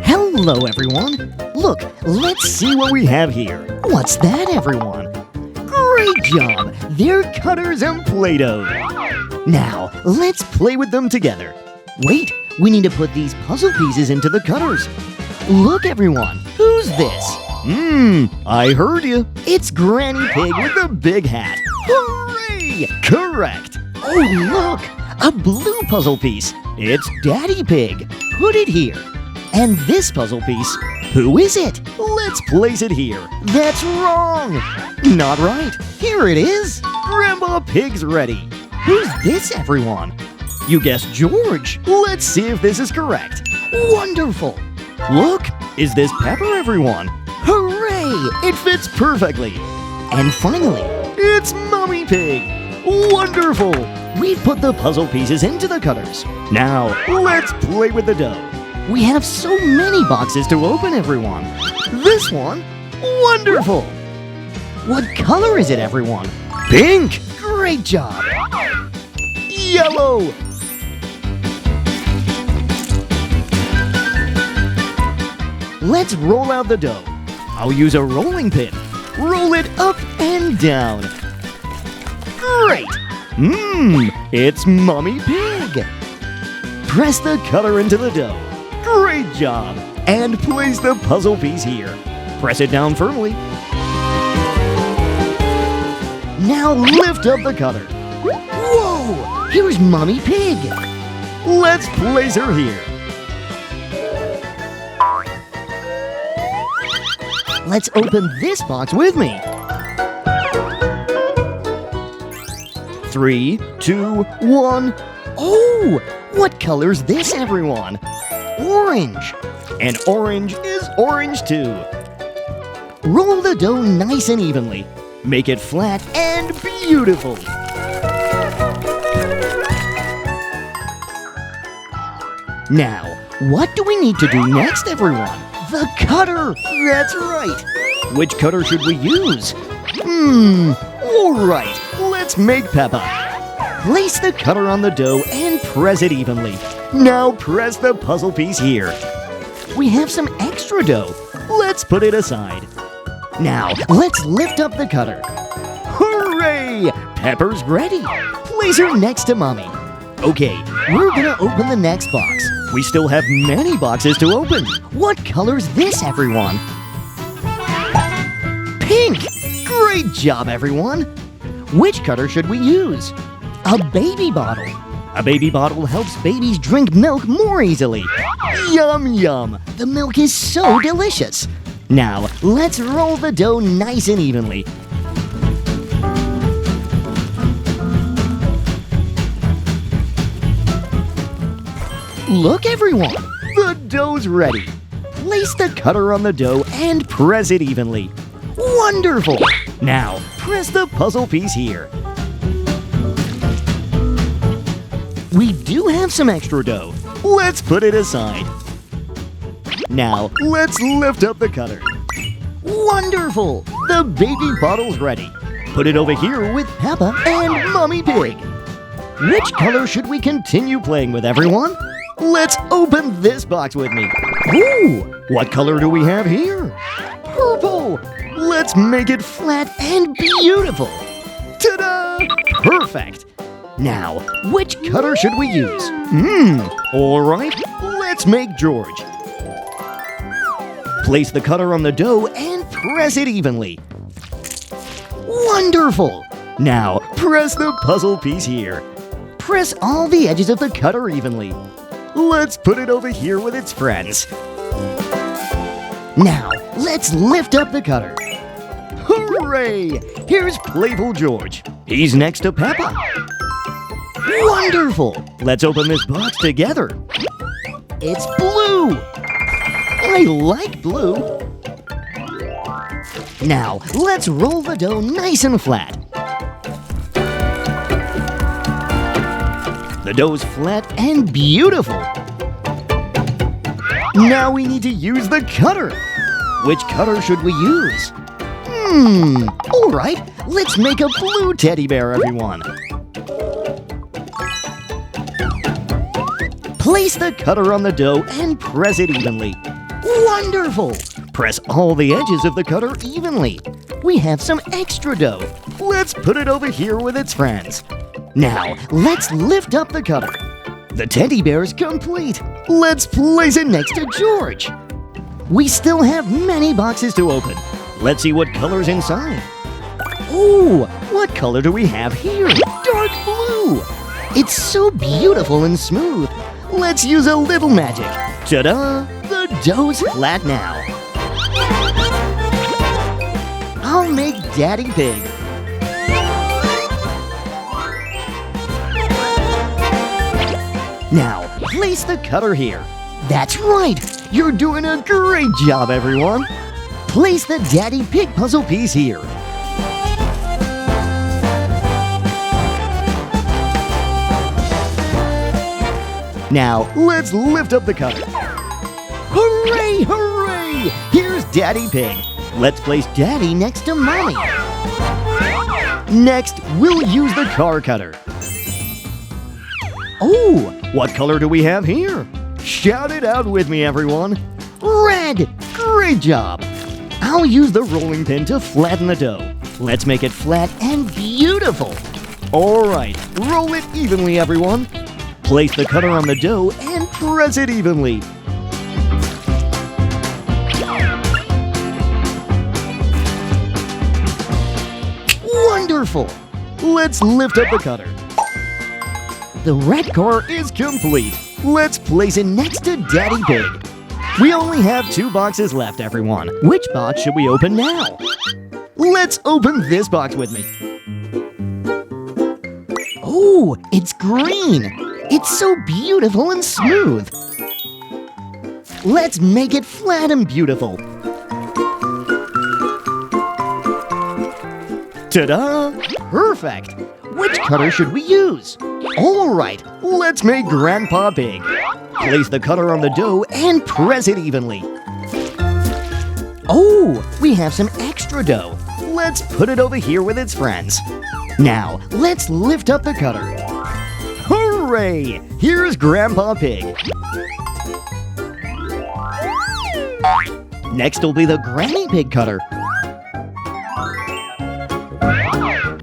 Hello, everyone. Look, let's see what we have here. What's that, everyone? Great job! They're cutters and Play-Doh. Now, let's play with them together. Wait, we need to put these puzzle pieces into the cutters. Look, everyone. Who's this? I heard you. It's Granny Pig with the big hat. Hooray! Correct. Oh, look! A blue puzzle piece. It's Daddy Pig. Put it here. And this puzzle piece, who is it? Let's place it here. That's wrong. Not right. Here it is. Grandpa Pig's ready. Who's this, everyone? You guessed George. Let's see if this is correct. Wonderful. Look, is this Pepper, everyone? Hooray! It fits perfectly. And finally, it's Mommy Pig. Wonderful. We've put the puzzle pieces into the cutters. Now, let's play with the dough. We have so many boxes to open, everyone. This one? Wonderful! What color is it, everyone? Pink! Great job! Yellow! Let's roll out the dough. I'll use a rolling pin. Roll it up and down. Great! It's Mommy Pig! Press the cutter into the dough. Great job! And place the puzzle piece here. Press it down firmly. Now lift up the cutter. Whoa! Here's Mommy Pig. Let's place her here. Let's open this box with me. 3, 2, 1. Oh! What color's this, everyone? Orange. And orange is orange too. Roll the dough nice and evenly. Make it flat and beautiful. Now, what do we need to do next, everyone? The cutter! That's right! Which cutter should we use? Alright, let's make Peppa. Place the cutter on the dough and press it evenly. Now press the puzzle piece here. We have some extra dough. Let's put it aside. Now, let's lift up the cutter. Hooray! Pepper's ready. Place her next to Mommy. Okay, we're gonna open the next box. We still have many boxes to open. What color's this, everyone? Pink! Great job, everyone! Which cutter should we use? A baby bottle. A baby bottle helps babies drink milk more easily. Yum, yum! The milk is so delicious. Now, let's roll the dough nice and evenly. Look, everyone! The dough's ready. Place the cutter on the dough and press it evenly. Wonderful! Now, press the puzzle piece here. We do have some extra dough. Let's put it aside. Now, let's lift up the cutter. Wonderful! The baby bottle's ready. Put it over here with Peppa and Mommy Pig. Which color should we continue playing with, everyone? Let's open this box with me. Ooh! What color do we have here? Purple! Let's make it flat and beautiful. Ta-da! Perfect! Now, which cutter should we use? All right, let's make George. Place the cutter on the dough and press it evenly. Wonderful! Now, press the puzzle piece here. Press all the edges of the cutter evenly. Let's put it over here with its friends. Now, let's lift up the cutter. Hooray! Here's Playful George. He's next to Peppa. Wonderful! Let's open this box together. It's blue! I like blue. Now, let's roll the dough nice and flat. The dough's flat and beautiful. Now we need to use the cutter. Which cutter should we use? All right, let's make a blue teddy bear, everyone. Place the cutter on the dough and press it evenly. Wonderful! Press all the edges of the cutter evenly. We have some extra dough. Let's put it over here with its friends. Now, let's lift up the cutter. The teddy bear is complete. Let's place it next to George. We still have many boxes to open. Let's see what color's inside. Ooh, what color do we have here? Dark blue! It's so beautiful and smooth. Let's use a little magic. Ta-da! The dough's flat now. I'll make Daddy Pig. Now, place the cutter here. That's right! You're doing a great job, everyone! Place the Daddy Pig puzzle piece here. Now, let's lift up the cutter. Hooray! Hooray! Here's Daddy Pig. Let's place Daddy next to Mommy. Next, we'll use the car cutter. Oh, what color do we have here? Shout it out with me, everyone. Red! Great job! I'll use the rolling pin to flatten the dough. Let's make it flat and beautiful. All right, roll it evenly, everyone. Place the cutter on the dough and press it evenly. Wonderful! Let's lift up the cutter. The red car is complete. Let's place it next to Daddy Pig. We only have 2 boxes left, everyone. Which box should we open now? Let's open this box with me. Oh, it's green. It's so beautiful and smooth. Let's make it flat and beautiful. Ta-da! Perfect! Which cutter should we use? All right, let's make Grandpa Pig. Place the cutter on the dough and press it evenly. Oh, we have some extra dough. Let's put it over here with its friends. Now, let's lift up the cutter. Hooray! Here's Grandpa Pig. Next will be the Granny Pig cutter.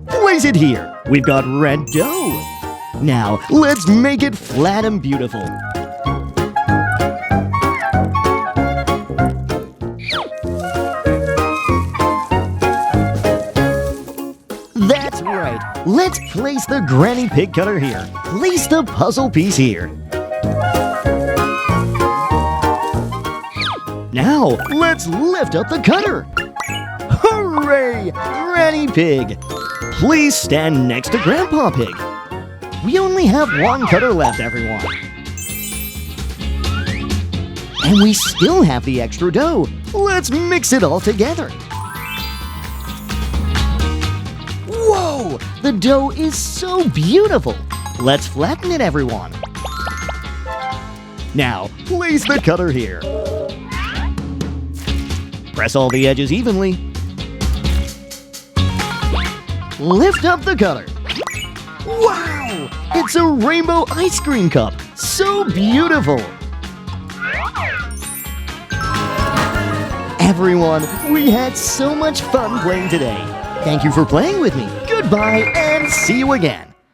Place it here. We've got red dough. Now, let's make it flat and beautiful. That's right. Let's place the Granny Pig cutter here. Place the puzzle piece here. Now, let's lift up the cutter. Hooray! Granny Pig! Please stand next to Grandpa Pig. We only have 1 cutter left, everyone. And we still have the extra dough. Let's mix it all together. Whoa! The dough is so beautiful. Let's flatten it, everyone. Now, place the cutter here. Press all the edges evenly. Lift up the cutter. Wow! It's a rainbow ice cream cup. So beautiful. Everyone, we had so much fun playing today. Thank you for playing with me. Goodbye and see you again.